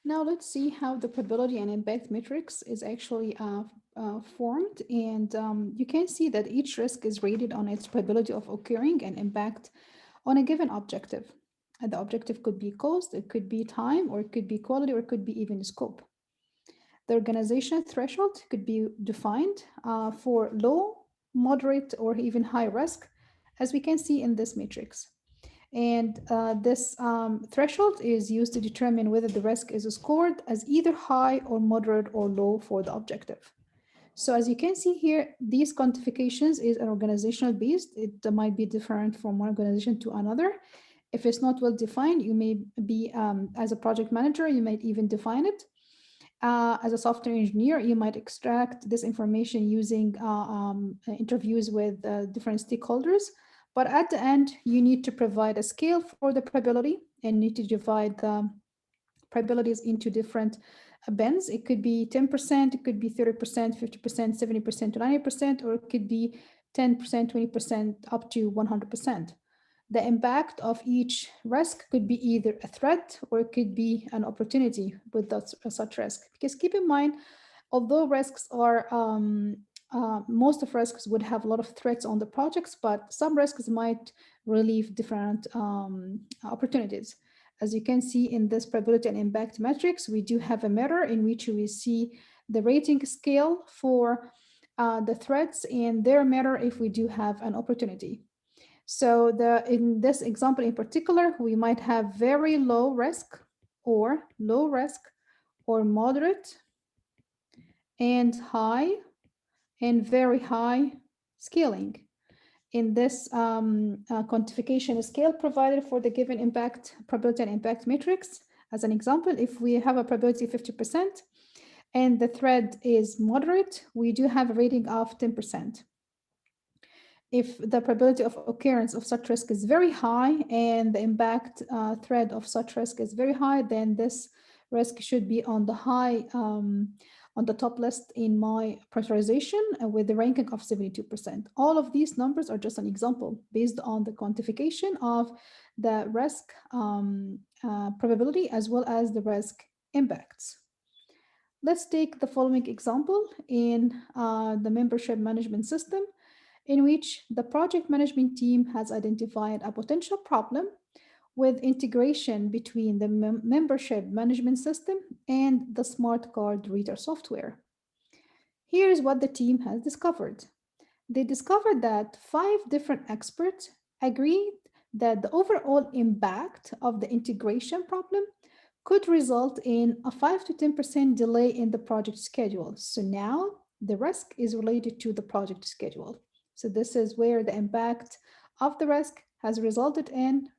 Now let's see how the probability and impact matrix is actually formed. And you can see that each risk is rated on its probability of occurring and impact on a given objective. And the objective could be cost, it could be time, or it could be quality, or it could be even scope. The organizational threshold could be defined for low, moderate, or even high risk, as we can see in this matrix. And this threshold is used to determine whether the risk is scored as either high or moderate or low for the objective. So as you can see here, these quantifications is an organizational based. It might be different from one organization to another. If it's not well defined, you may be, as a project manager, you might even define it. As a software engineer, you might extract this information using interviews with different stakeholders. But at the end, you need to provide a scale for the probability and need to divide the probabilities into different bins. It could be 10%, it could be 30%, 50%, 70% to 90%, or it could be 10%, 20%, up to 100%. The impact of each risk could be either a threat or it could be an opportunity with such risk. Because keep in mind, although risks are most of risks would have a lot of threats on the projects, but some risks might relieve different opportunities. As you can see in this probability and impact matrix, we do have a mirror in which we see the rating scale for the threats and their mirror if we do have an opportunity. So in this example in particular, we might have very low risk or moderate and high and very high scaling. In this quantification scale provided for the given impact, probability and impact matrix, as an example, if we have a probability 50% and the threat is moderate, we do have a rating of 10%. If the probability of occurrence of such risk is very high and the impact threat of such risk is very high, then this risk should be on the high, on the top list in my prioritization with the ranking of 72%. All of these numbers are just an example based on the quantification of the risk probability as well as the risk impacts. Let's take the following example in the membership management system, in which the project management team has identified a potential problem with integration between the membership management system and the smart card reader software. Here's what the team has discovered. They discovered that 5 different experts agreed that the overall impact of the integration problem could result in a 5 to 10% delay in the project schedule. So now the risk is related to the project schedule. So this is where the impact of the risk has resulted in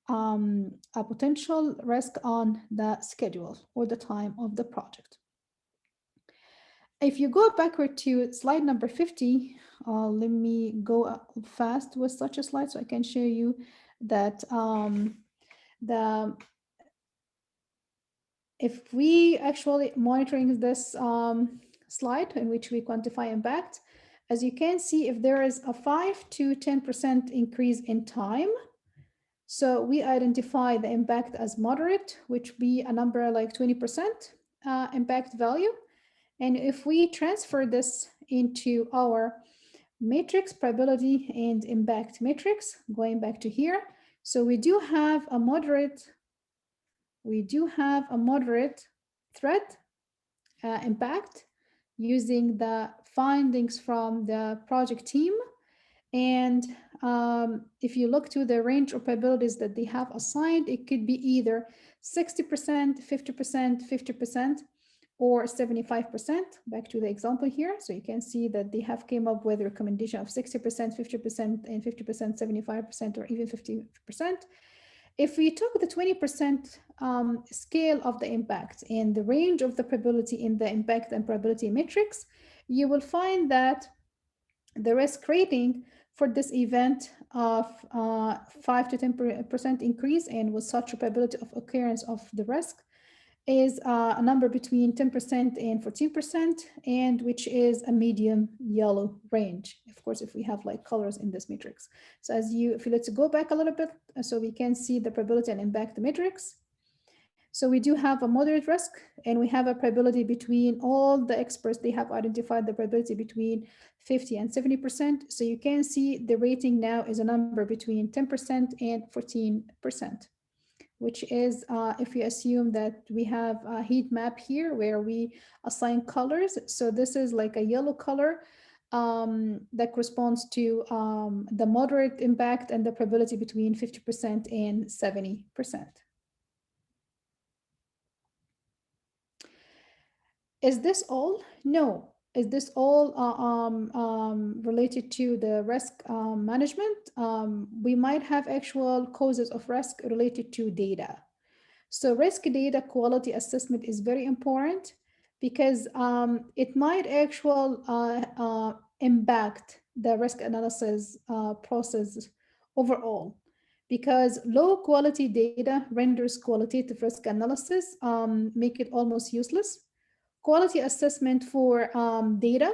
a potential risk on the schedule or the time of the project. If you go backward to slide number 50, let me go fast with such a slide so I can show you that if we actually monitoring this slide in which we quantify impact, as you can see, if there is a 5 to 10% increase in time, so we identify the impact as moderate, which be a number like 20% impact value. And if we transfer this into our matrix, probability and impact matrix, going back to here, so we do have a moderate threat impact using the findings from the project team. And if you look to the range of probabilities that they have assigned, it could be either 60%, 50%, 50%, or 75%. Back to the example here. So you can see that they have came up with a recommendation of 60%, 50%, and 50%, 75%, or even 50%. If we took the 20% scale of the impact and the range of the probability in the impact and probability matrix, you will find that the risk rating for this event of 5 to 10% increase and with such a probability of occurrence of the risk is a number between 10% and 14%, and which is a medium yellow range. Of course, if we have like colors in this matrix. So if you let's go back a little bit so we can see the probability and impact matrix. So we do have a moderate risk, and we have a probability between all the experts. They have identified the probability between 50 and 70%. So you can see the rating now is a number between 10% and 14%, which is if you assume that we have a heat map here where we assign colors. So this is like a yellow color that corresponds to the moderate impact and the probability between 50% and 70%. Is this all? No. Is this all related to the risk management? We might have actual causes of risk related to data. So risk data quality assessment is very important because it might actually impact the risk analysis process overall. Because low quality data renders qualitative risk analysis, make it almost useless. Quality assessment for data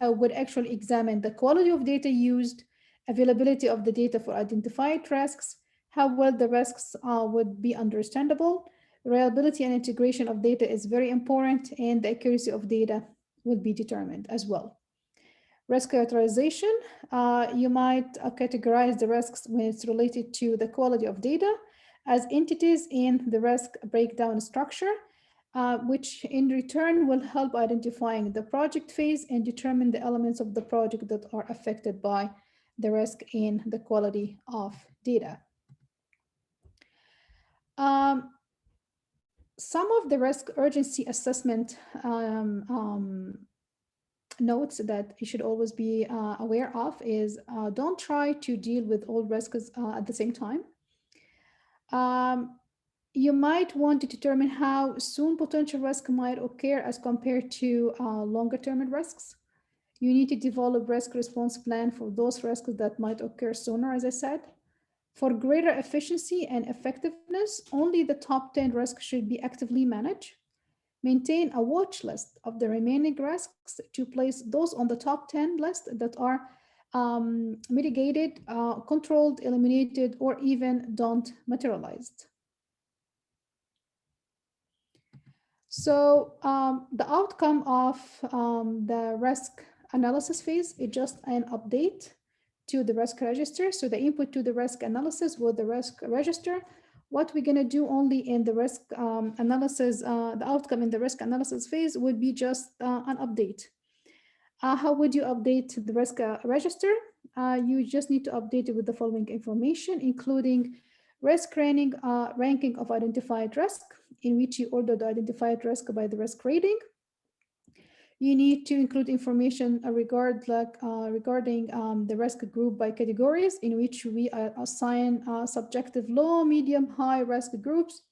would actually examine the quality of data used, availability of the data for identified risks, how well the risks would be understandable. Reliability and integration of data is very important, and the accuracy of data will be determined as well. Risk characterization, you might categorize the risks when it's related to the quality of data as entities in the risk breakdown structure, which in return will help identifying the project phase and determine the elements of the project that are affected by the risk in the quality of data. Some of the risk urgency assessment notes that you should always be aware of is don't try to deal with all risks at the same time. You might want to determine how soon potential risk might occur as compared to longer term risks. You need to develop risk response plan for those risks that might occur sooner, as I said. For greater efficiency and effectiveness, only the top 10 risks should be actively managed. Maintain a watch list of the remaining risks to place those on the top 10 list that are mitigated, controlled, eliminated, or even don't materialized. So the outcome of the risk analysis phase is just an update to the risk register. So the input to the risk analysis with the risk register. What we're going to do only in the risk analysis, the outcome in the risk analysis phase would be just an update. How would you update the risk register? You just need to update it with the following information, including risk ranking of identified risk, in which you order the identified risk by the risk rating. You need to include information regarding the risk group by categories, in which we assign subjective low, medium, high risk groups,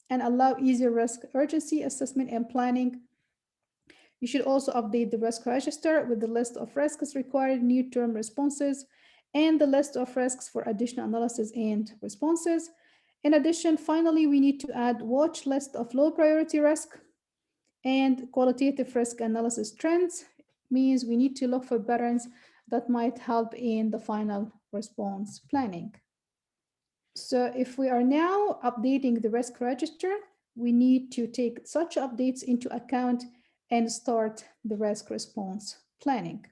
and allow easier risk urgency assessment and planning. You should also update the risk register with the list of risks required near-term responses and the list of risks for additional analysis and responses. In addition, finally, we need to add watch list of low priority risk and qualitative risk analysis trends. Means we need to look for patterns that might help in the final response planning. So if we are now updating the risk register, we need to take such updates into account and start the risk response planning.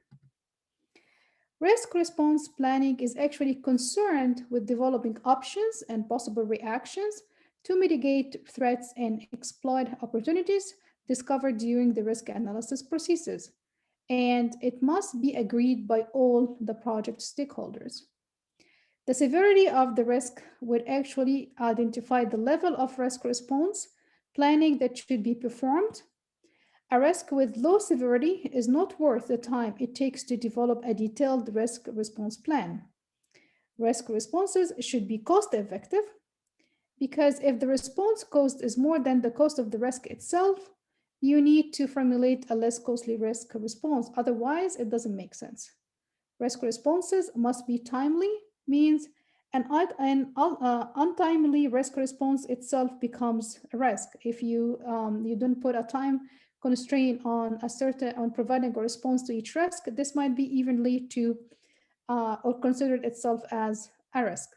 Risk response planning is actually concerned with developing options and possible reactions to mitigate threats and exploit opportunities discovered during the risk analysis processes. And it must be agreed by all the project stakeholders. The severity of the risk would actually identify the level of risk response planning that should be performed. A risk with low severity is not worth the time it takes to develop a detailed risk response plan. Risk responses should be cost effective, because if the response cost is more than the cost of the risk itself, you need to formulate a less costly risk response. Otherwise, it doesn't make sense. Risk responses must be timely, means an untimely risk response itself becomes a risk. If you don't put a time constraint on providing a response to each risk, this might be even lead to or considered itself as a risk.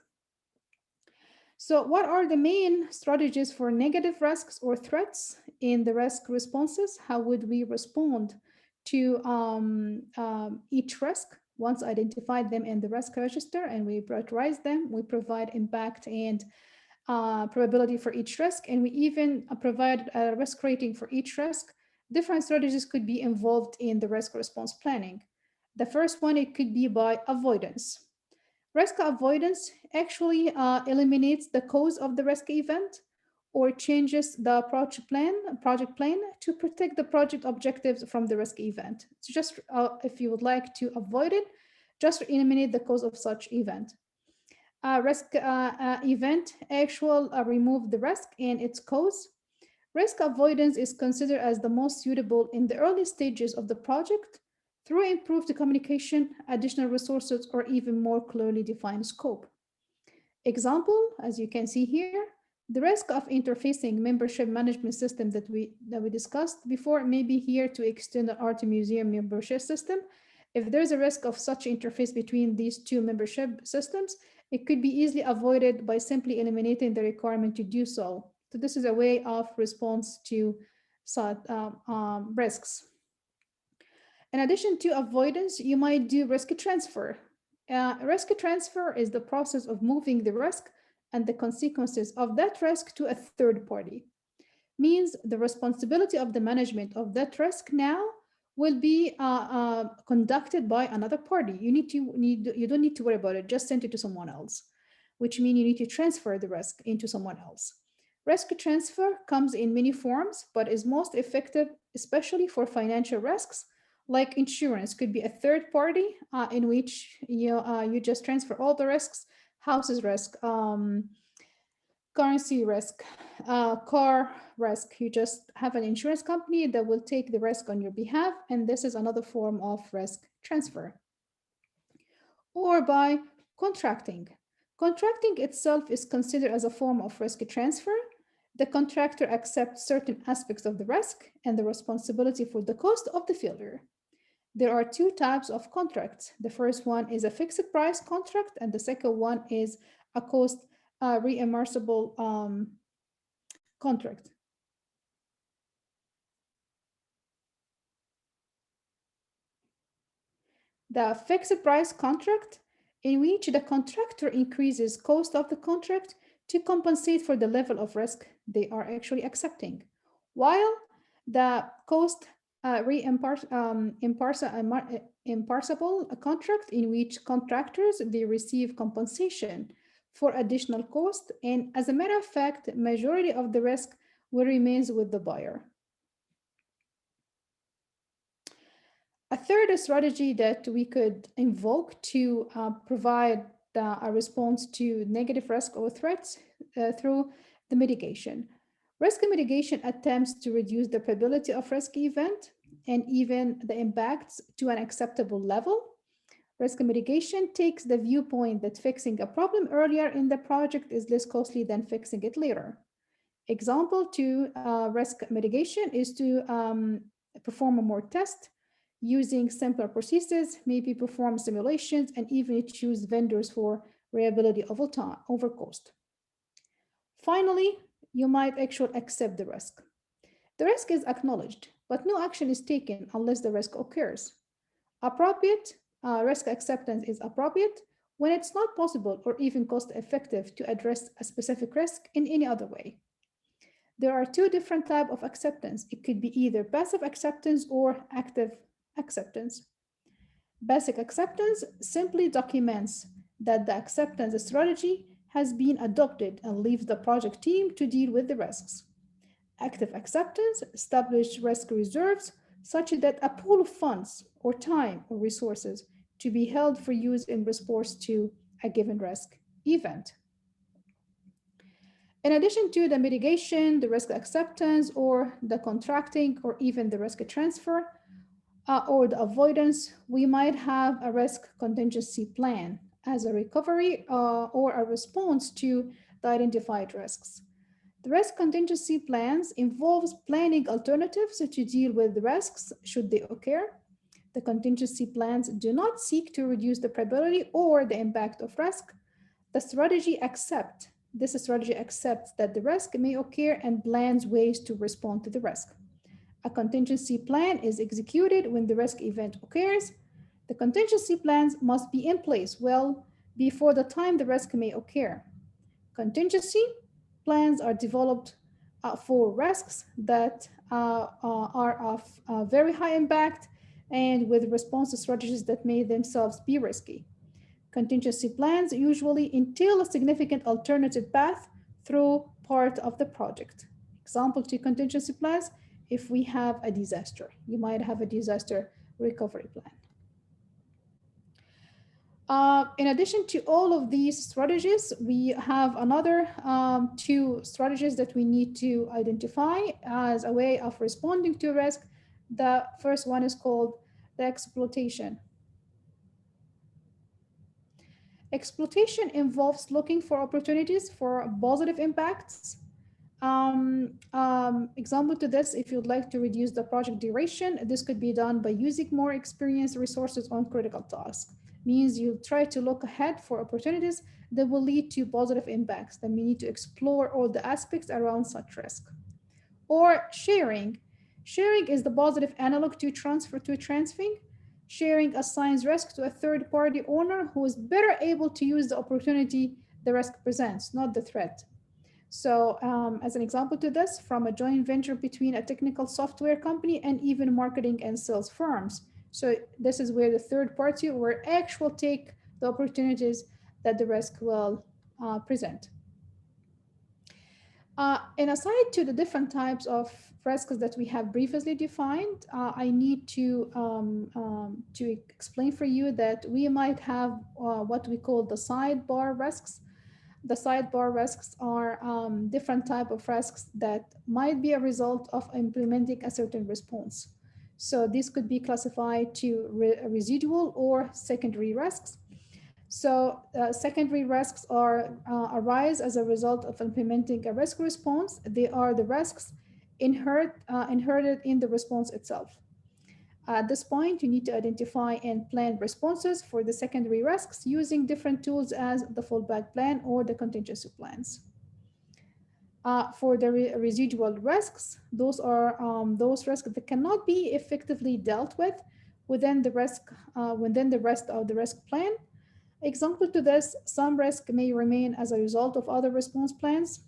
So what are the main strategies for negative risks or threats in the risk responses? How would we respond to each risk? Once identified them in the risk register and we prioritize them, we provide impact and probability for each risk, and we even provide a risk rating for each risk. Different strategies could be involved in the risk response planning. The first one, it could be by avoidance. Risk avoidance actually eliminates the cause of the risk event or changes the project plan to protect the project objectives from the risk event. So just if you would like to avoid it, just eliminate the cause of such event. Risk event actual remove the risk and its cause. Risk avoidance is considered as the most suitable in the early stages of the project through improved communication, additional resources, or even more clearly defined scope. Example, as you can see here, the risk of interfacing membership management system that we discussed before may be here to extend the art museum membership system. If there's a risk of such interface between these two membership systems, it could be easily avoided by simply eliminating the requirement to do so. So this is a way of response to such risks. In addition to avoidance, you might do risk transfer. Risk transfer is the process of moving the risk and the consequences of that risk to a third party. Means the responsibility of the management of that risk now will be conducted by another party. You don't need to worry about it. Just send it to someone else, which means you need to transfer the risk into someone else. Risk transfer comes in many forms, but is most effective, especially for financial risks, like insurance. Could be a third party in which you just transfer all the risks, houses risk, currency risk, car risk. You just have an insurance company that will take the risk on your behalf, and this is another form of risk transfer. Or by contracting. Contracting itself is considered as a form of risk transfer. The contractor accepts certain aspects of the risk and the responsibility for the cost of the failure. There are two types of contracts. The first one is a fixed price contract, and the second one is a cost reimbursable contract. The fixed price contract, in which the contractor increases cost of the contract to compensate for the level of risk they are actually accepting, while the cost impartible contract, in which contractors they receive compensation for additional cost, and as a matter of fact, majority of the risk will remains with the buyer. A third strategy that we could invoke to provide a response to negative risk or threats through the mitigation. Risk mitigation attempts to reduce the probability of risk event and even the impacts to an acceptable level. Risk mitigation takes the viewpoint that fixing a problem earlier in the project is less costly than fixing it later. Example to risk mitigation is to perform a more test using simpler processes, maybe perform simulations, and even choose vendors for reliability over cost. Finally, you might actually accept the risk. The risk is acknowledged, but no action is taken unless the risk occurs. Appropriate risk acceptance is appropriate when it's not possible or even cost effective to address a specific risk in any other way. There are two different types of acceptance. It could be either passive acceptance or active acceptance. Basic acceptance simply documents that the acceptance strategy has been adopted and leaves the project team to deal with the risks. Active acceptance establishes risk reserves such that a pool of funds or time or resources to be held for use in response to a given risk event. In addition to the mitigation, the risk acceptance, or the contracting, or even the risk transfer, or the avoidance, we might have a risk contingency plan as a recovery or a response to the identified risks. The risk contingency plans involves planning alternatives to deal with the risks should they occur. The contingency plans do not seek to reduce the probability or the impact of risk. The strategy accepts This strategy accepts that the risk may occur and plans ways to respond to the risk. A contingency plan is executed when the risk event occurs. The contingency plans must be in place well before the time the risk may occur. Contingency plans are developed for risks that are of very high impact and with response strategies that may themselves be risky. Contingency plans usually entail a significant alternative path through part of the project. Example to contingency plans, if we have a disaster, you might have a disaster recovery plan. In addition to all of these strategies, we have another two strategies that we need to identify as a way of responding to risk. The first one is called the exploitation. Exploitation involves looking for opportunities for positive impacts. Example to this, if you'd like to reduce the project duration, this could be done by using more experienced resources on critical tasks. Means you try to look ahead for opportunities that will lead to positive impacts. Then we need to explore all the aspects around such risk. Or sharing. Sharing is the positive analog to transfer to transferring. Sharing assigns risk to a third party owner who is better able to use the opportunity the risk presents, not the threat. So as an example to this, from a joint venture between a technical software company and even marketing and sales firms. So this is where the third party will actually take the opportunities that the risk will present. And aside to the different types of risks that we have previously defined, I need to explain for you that we might have what we call the sidebar risks. The sidebar risks are different type of risks that might be a result of implementing a certain response. So this could be classified to residual or secondary risks. So secondary risks arise as a result of implementing a risk response. They are the risks inherited in the response itself. At this point, you need to identify and plan responses for the secondary risks using different tools as the fallback plan or the contingency plans. For the residual risks, those are those risks that cannot be effectively dealt with within the rest of the risk plan. Example to this, some risk may remain as a result of other response plans.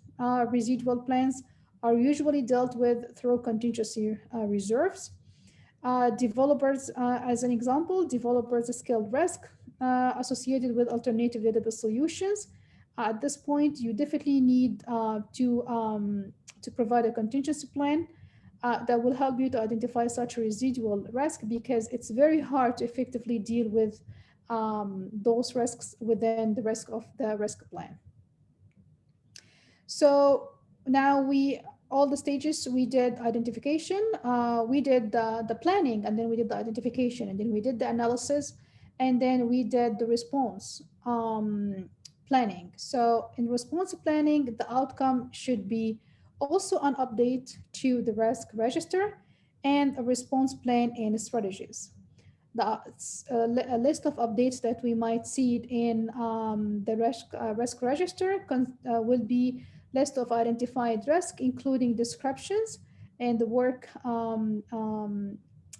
Residual plans are usually dealt with through contingency reserves. Developers, as an example, developers scaled risk associated with alternative database solutions. At this point, you definitely need to provide a contingency plan that will help you to identify such a residual risk, because it's very hard to effectively deal with those risks within the risk of the risk plan. So now all the stages, we did identification, we did the planning, and then we did the identification, and then we did the analysis, and then we did the response planning. So in response planning, the outcome should be also an update to the risk register and a response plan and strategies. A list of updates that we might see in the risk register will be list of identified risk, including descriptions and the work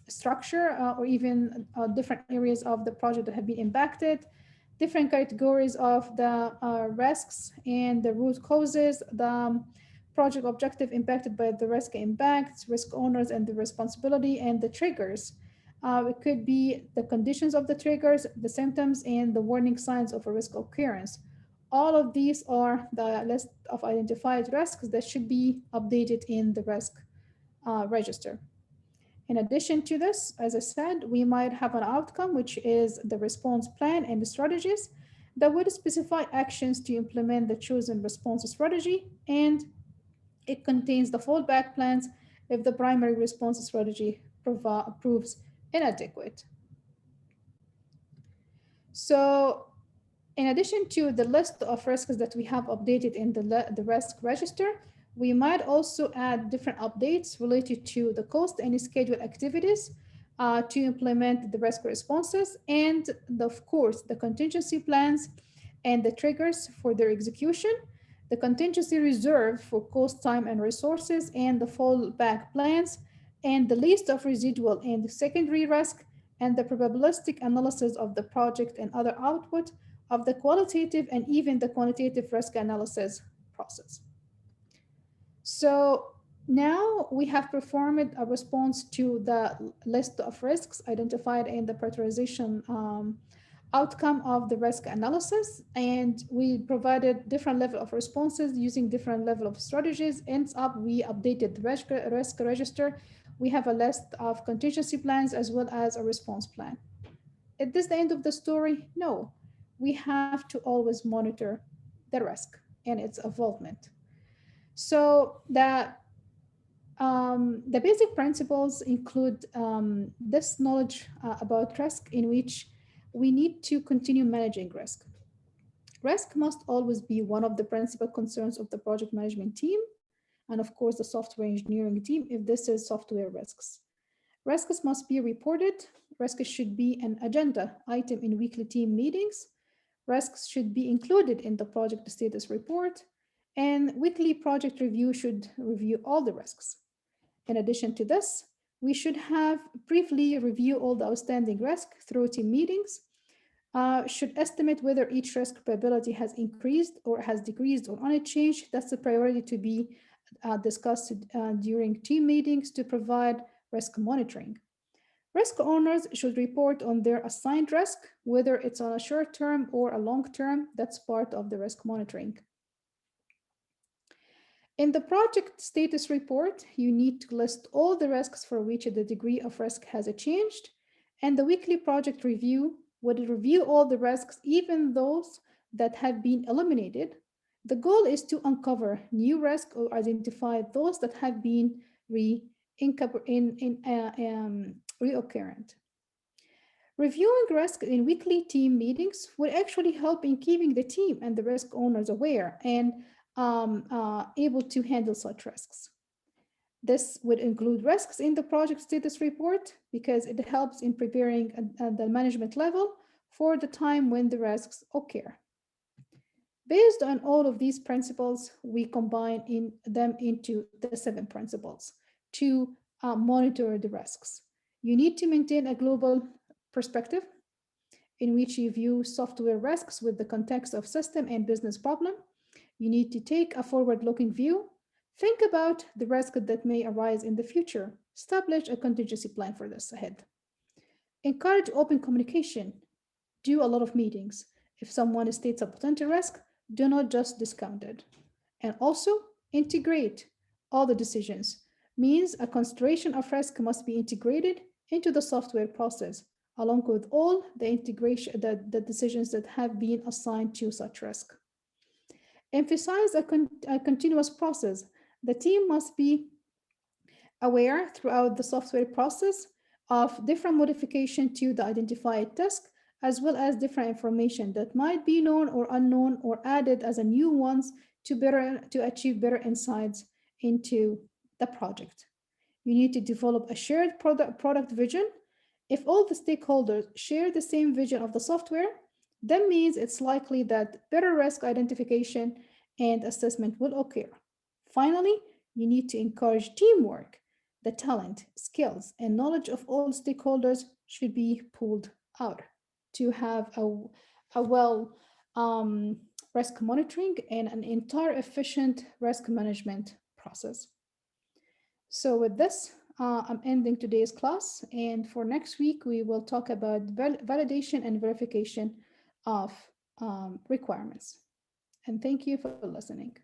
structure, or even different areas of the project that have been impacted, different categories of the risks and the root causes, the project objective impacted by the risk impacts, risk owners and the responsibility, and the triggers. It could be the conditions of the triggers, the symptoms, and the warning signs of a risk occurrence. All of these are the list of identified risks that should be updated in the risk register. In addition to this, as I said, we might have an outcome, which is the response plan and the strategies that would specify actions to implement the chosen response strategy, and it contains the fallback plans if the primary response strategy proves inadequate. So in addition to the list of risks that we have updated in the risk register, we might also add different updates related to the cost and schedule activities to implement the risk responses, and of course, the contingency plans and the triggers for their execution. the contingency reserve for cost, time, and resources, and the fallback plans, and the list of residual and secondary risk, and the probabilistic analysis of the project and other output of the qualitative and even the quantitative risk analysis process. So now we have performed a response to the list of risks identified in the prioritization outcome of the risk analysis, and we provided different level of responses using different level of strategies. Ends up we updated the risk register. We have a list of contingency plans as well as a response plan. Is this the end of the story? No, we have to always monitor the risk and its involvement. So the basic principles include this knowledge about risk, in which we need to continue managing risk. Risk must always be one of the principal concerns of the project management team, and of course the software engineering team if this is software risks. Risks must be reported. Risks should be an agenda item in weekly team meetings. Risks should be included in the project status report, and weekly project review should review all the risks. In addition to this, we should have briefly review all the outstanding risk through team meetings, should estimate whether each risk probability has increased or has decreased or unchanged. That's a priority to be discussed during team meetings to provide risk monitoring. Risk owners should report on their assigned risk, whether it's on a short term or a long term. That's part of the risk monitoring. In the project status report, you need to list all the risks for which the degree of risk has changed, and the weekly project review would review all the risks, even those that have been eliminated. The goal is to uncover new risks or identify those that have been reoccurrent. Reviewing risk in weekly team meetings would actually help in keeping the team and the risk owners aware and able to handle such risks. This would include risks in the project status report because it helps in preparing at the management level for the time when the risks occur. Based on all of these principles, we combine them into the 7 principles to monitor the risks. You need to maintain a global perspective in which you view software risks with the context of system and business problem. You need to take a forward-looking view. Think about the risk that may arise in the future. Establish a contingency plan for this ahead. Encourage open communication. Do a lot of meetings. If someone states a potential risk, do not just discount it. And also integrate all the decisions. Means a consideration of risk must be integrated into the software process, along with all the integration, the decisions that have been assigned to such risk. Emphasize a continuous process. The team must be aware throughout the software process of different modification to the identified task, as well as different information that might be known or unknown or added as a new ones to achieve better insights into the project. You need to develop a shared product vision. If all the stakeholders share the same vision of the software, that means it's likely that better risk identification and assessment will occur. Finally, you need to encourage teamwork. The talent, skills, and knowledge of all stakeholders should be pulled out to have a well risk monitoring and an entire efficient risk management process. So with this, I'm ending today's class, and for next week, we will talk about validation and verification of requirements. And thank you for listening.